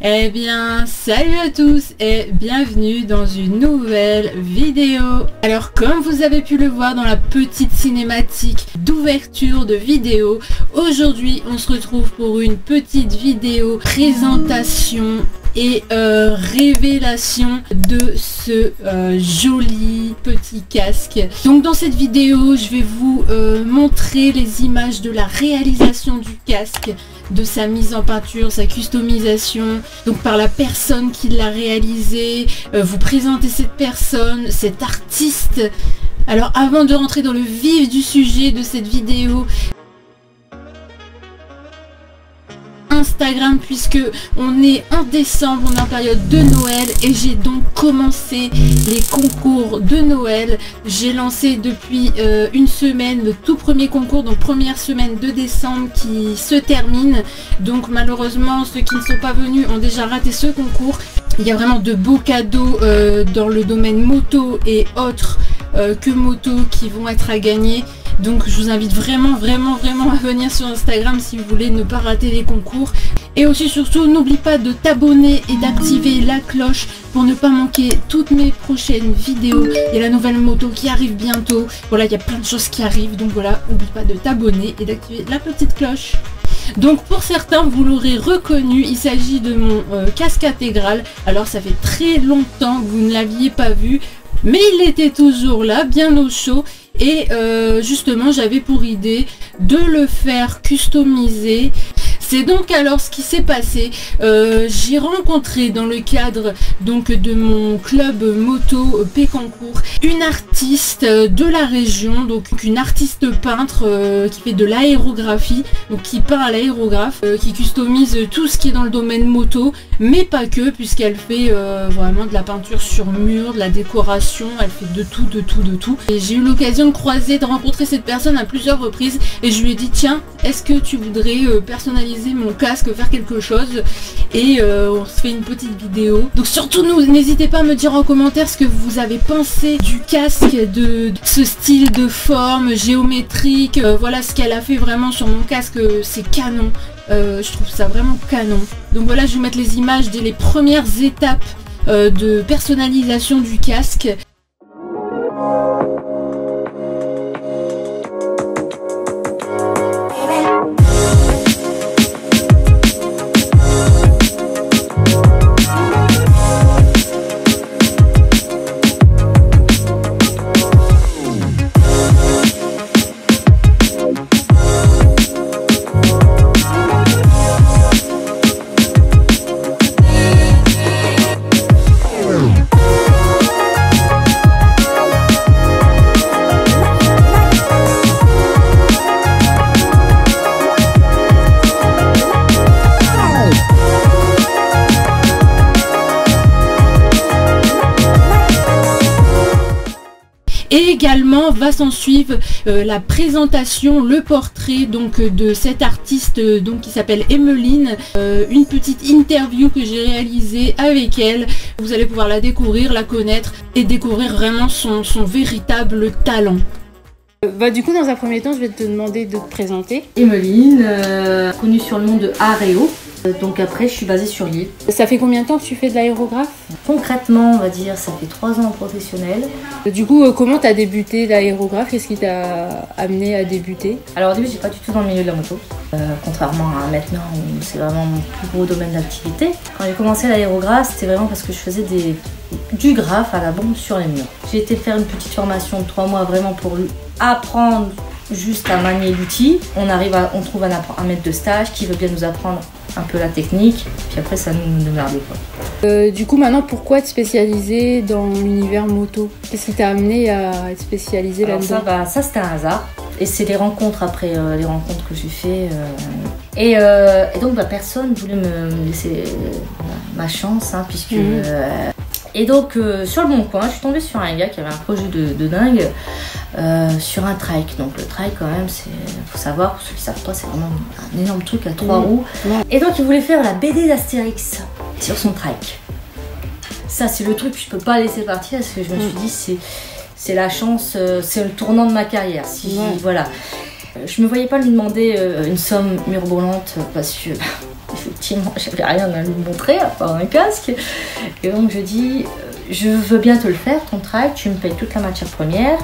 Eh bien, salut à tous et bienvenue dans une nouvelle vidéo. Alors, comme vous avez pu le voir dans la petite cinématique d'ouverture de vidéo, aujourd'hui on se retrouve pour une petite vidéo présentation et révélation de ce joli petit casque. Donc dans cette vidéo, je vais vous montrer les images de la réalisation du casque, de sa mise en peinture, sa customisation, donc par la personne qui l'a réalisé, vous présenter cette personne, cet artiste. Alors avant de rentrer dans le vif du sujet de cette vidéo, Instagram, puisque on est en décembre, on est en période de Noël et j'ai donc commencé les concours de Noël. J'ai lancé depuis une semaine le tout premier concours, donc première semaine de décembre qui se termine. Donc malheureusement ceux qui ne sont pas venus ont déjà raté ce concours. Il y a vraiment de beaux cadeaux dans le domaine moto et autres que moto qui vont être à gagner. Donc je vous invite vraiment à venir sur Instagram si vous voulez ne pas rater les concours. Et aussi surtout n'oublie pas de t'abonner et d'activer la cloche pour ne pas manquer toutes mes prochaines vidéos. Il y a la nouvelle moto qui arrive bientôt. Voilà, il y a plein de choses qui arrivent. Donc voilà, n'oublie pas de t'abonner et d'activer la petite cloche. Donc pour certains vous l'aurez reconnu, il s'agit de mon casque intégral. Alors ça fait très longtemps que vous ne l'aviez pas vu, mais il était toujours là, bien au chaud. Et justement j'avais pour idée de le faire customiser. C'est donc alors ce qui s'est passé. J'ai rencontré dans le cadre donc de mon club moto Pécancourt une artiste de la région, donc une artiste peintre qui fait de l'aérographie, donc qui peint à l'aérographe, qui customise tout ce qui est dans le domaine moto, mais pas que, puisqu'elle fait vraiment de la peinture sur mur, de la décoration, elle fait de tout. Et j'ai eu l'occasion de rencontrer cette personne à plusieurs reprises et je lui ai dit tiens, est-ce que tu voudrais personnaliser mon casque, faire quelque chose, et on se fait une petite vidéo. Donc surtout n'hésitez pas à me dire en commentaire ce que vous avez pensé du casque, de ce style de forme géométrique. Voilà ce qu'elle a fait vraiment sur mon casque, c'est canon. Je trouve ça vraiment canon. Donc voilà, je vais vous mettre les images dès les premières étapes de personnalisation du casque. Et également va s'en suivre la présentation, le portrait donc de cette artiste donc qui s'appelle Emeline, une petite interview que j'ai réalisée avec elle. Vous allez pouvoir la découvrir, la connaître et découvrir vraiment son véritable talent. Du coup dans un premier temps je vais te demander de te présenter. Emeline, connue sur le nom de Areo. Donc après je suis basée sur Lille. Ça fait combien de temps que tu fais de l'aérographe? Concrètement on va dire ça fait 3 ans en professionnel. Du coup comment tu as débuté l'aérographe? Qu'est-ce qui t'a amené à débuter? Alors au début j'étais pas du tout dans le milieu de la moto, contrairement à maintenant où c'est vraiment mon plus gros domaine d'activité. Quand j'ai commencé l'aérographe c'était vraiment parce que je faisais du graphe à la bombe sur les murs. J'ai été faire une petite formation de 3 mois vraiment pour apprendre juste à manier l'outil. On trouve un maître de stage qui veut bien nous apprendre un peu la technique, puis après ça nous merdait quoi. Du coup maintenant pourquoi te spécialiser dans l'univers moto? Qu'est-ce qui t'a amené à être spécialisé là-dedans? Ça c'était un hasard et c'est les rencontres après les rencontres que j'ai fait et donc personne voulait me laisser ma chance hein, puisque et donc sur le bon coin je suis tombée sur un gars qui avait un projet de dingue sur un trike. Donc le trike quand même c'est, faut savoir, pour ceux qui ne savent pas, c'est vraiment un énorme truc à 3 roues. Et donc il voulait faire la BD d'Astérix sur son trike. Ça c'est le truc que je peux pas laisser partir parce que je me suis dit c'est la chance, c'est le tournant de ma carrière. Voilà. Je me voyais pas lui demander une somme mirobolante parce que il faut effectivement, j'avais rien à lui montrer à part un casque. Et donc je dis, je veux bien te le faire, ton travail, tu me payes toute la matière première.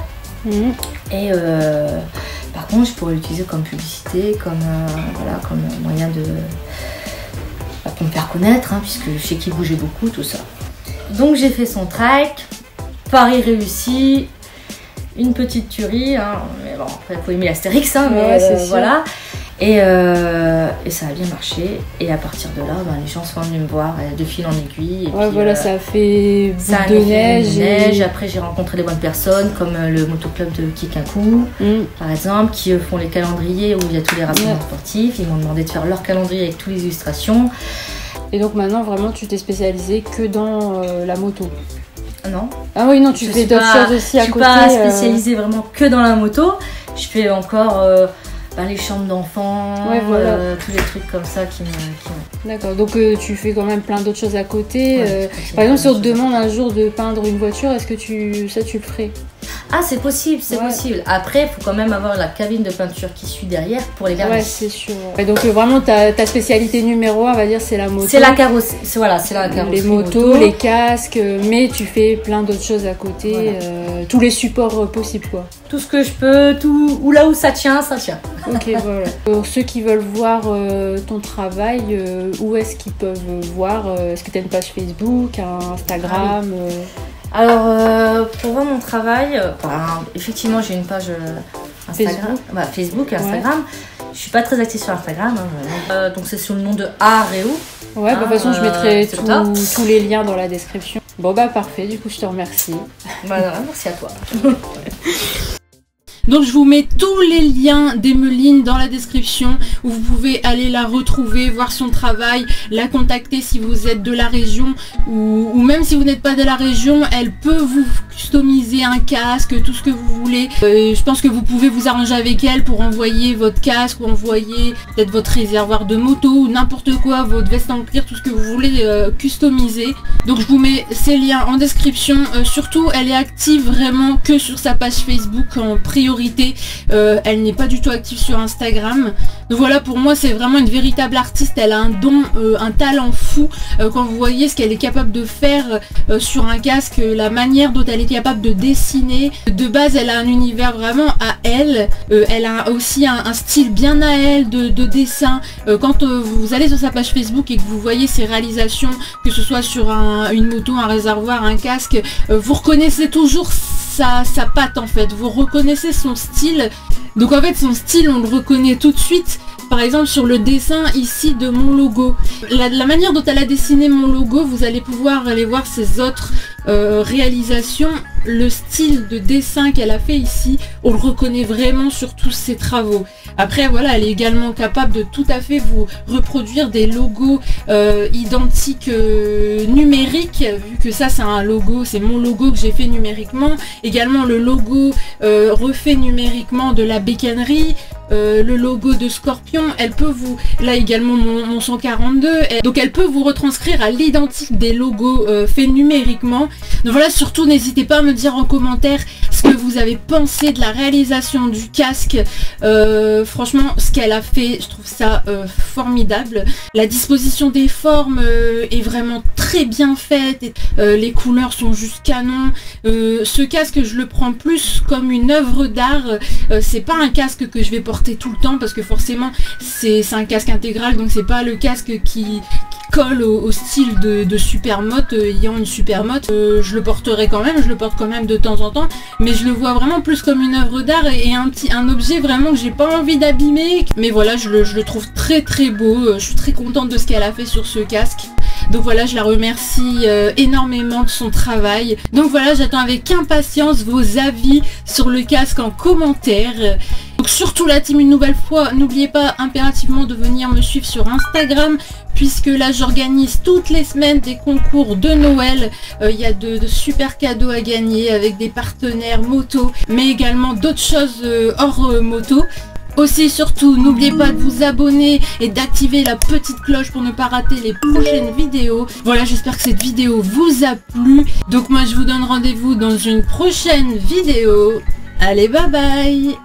Et par contre, je pourrais l'utiliser comme publicité, comme moyen de pour me faire connaître, puisque je sais qu'il bougeait beaucoup, tout ça. Donc j'ai fait son trike, pari réussi, une petite tuerie, mais bon, après il faut aimer l'Astérix, mais voilà. Et ça a bien marché. Et à partir de là, les gens sont venus me voir de fil en aiguille. Et puis, voilà, ça a fait boule de neige. Après, j'ai rencontré les bonnes personnes, comme le motoclub de Kikaku, par exemple, qui font les calendriers où il y a tous les rassemblements sportifs. Ils m'ont demandé de faire leur calendrier avec toutes les illustrations. Et donc maintenant, vraiment, tu t'es spécialisée que dans la moto? Non. Ah oui, non, tu fais d'autres choses aussi à côté. Je suis pas spécialisée vraiment que dans la moto. Je fais encore... les chambres d'enfants, tous les trucs comme ça qui me... D'accord, donc tu fais quand même plein d'autres choses à côté. Par exemple, si on te demande un jour de peindre une voiture, est-ce que tu le ferais? Ah, c'est possible, possible. Après, il faut quand même avoir la cabine de peinture qui suit derrière pour les garder. Ouais, c'est sûr. Et donc vraiment, ta spécialité numéro 1, on va dire, c'est la moto. C'est la carrosserie, c'est la carrosserie. Les motos, les casques, mais tu fais plein d'autres choses à côté, tous les supports possibles, quoi. Tout ce que je peux, ou là où ça tient, ça tient. Ok, voilà. Pour ceux qui veulent voir ton travail, où est-ce qu'ils peuvent voir? Est-ce que tu as une page Facebook, un Instagram? Alors, pour voir mon travail, effectivement, j'ai une page Instagram, Facebook et Instagram. Je suis pas très active sur Instagram, donc c'est sous le nom de Areo. Ouais, de toute façon, je mettrai tous les liens dans la description. Bon, parfait, du coup, je te remercie. Merci à toi. Donc je vous mets tous les liens d'Emeline dans la description où vous pouvez aller la retrouver, voir son travail, la contacter si vous êtes de la région ou même si vous n'êtes pas de la région, elle peut vous customiser un casque, tout ce que vous voulez. Je pense que vous pouvez vous arranger avec elle pour envoyer votre casque ou envoyer peut-être votre réservoir de moto ou n'importe quoi, votre veste en cuir, tout ce que vous voulez customiser. Donc je vous mets ces liens en description. Surtout, elle est active vraiment que sur sa page Facebook en priorité. Elle n'est pas du tout active sur Instagram. Donc voilà, pour moi c'est vraiment une véritable artiste. Elle a un don, un talent fou. Quand vous voyez ce qu'elle est capable de faire sur un casque, la manière dont elle est capable de dessiner. De base, elle a un univers vraiment à elle. Elle a aussi un style bien à elle de dessin. Quand vous allez sur sa page Facebook et que vous voyez ses réalisations, que ce soit sur une moto, un réservoir, un casque, vous reconnaissez toujours sa patte en fait, vous reconnaissez son style. Donc en fait son style on le reconnaît tout de suite. Par exemple sur le dessin ici de mon logo, la manière dont elle a dessiné mon logo, vous allez pouvoir aller voir ses autres réalisations. Le style de dessin qu'elle a fait ici, on le reconnaît vraiment sur tous ses travaux. Après voilà, elle est également capable de tout à fait vous reproduire des logos identiques numériques, vu que ça c'est un logo, c'est mon logo que j'ai fait numériquement. Également le logo refait numériquement de la bécannerie, le logo de Scorpion. Elle peut vous, là également mon 142, donc elle peut vous retranscrire à l'identique des logos faits numériquement. Donc voilà, surtout n'hésitez pas à me dire en commentaire ce que vous avez pensé de la réalisation du casque. Franchement ce qu'elle a fait, je trouve ça formidable. La disposition des formes est vraiment très bien faite, les couleurs sont juste canon. Ce casque je le prends plus comme une œuvre d'art. C'est pas un casque que je vais porter tout le temps parce que forcément c'est un casque intégral, donc c'est pas le casque qui colle au style de Supermoto, ayant une Supermoto. Je le porterai quand même, je le porte quand même de temps en temps, mais je le vois vraiment plus comme une œuvre d'art et un objet vraiment que j'ai pas envie d'abîmer. Mais voilà, je le trouve très très beau. Je suis très contente de ce qu'elle a fait sur ce casque. Donc voilà, je la remercie énormément de son travail. Donc voilà, j'attends avec impatience vos avis sur le casque en commentaire. Donc surtout la team, une nouvelle fois, n'oubliez pas impérativement de venir me suivre sur Instagram, puisque là j'organise toutes les semaines des concours de Noël. Il y a de super cadeaux à gagner avec des partenaires moto, mais également d'autres choses hors moto. Aussi, surtout, n'oubliez pas de vous abonner et d'activer la petite cloche pour ne pas rater les prochaines vidéos. Voilà, j'espère que cette vidéo vous a plu. Donc moi, je vous donne rendez-vous dans une prochaine vidéo. Allez, bye bye!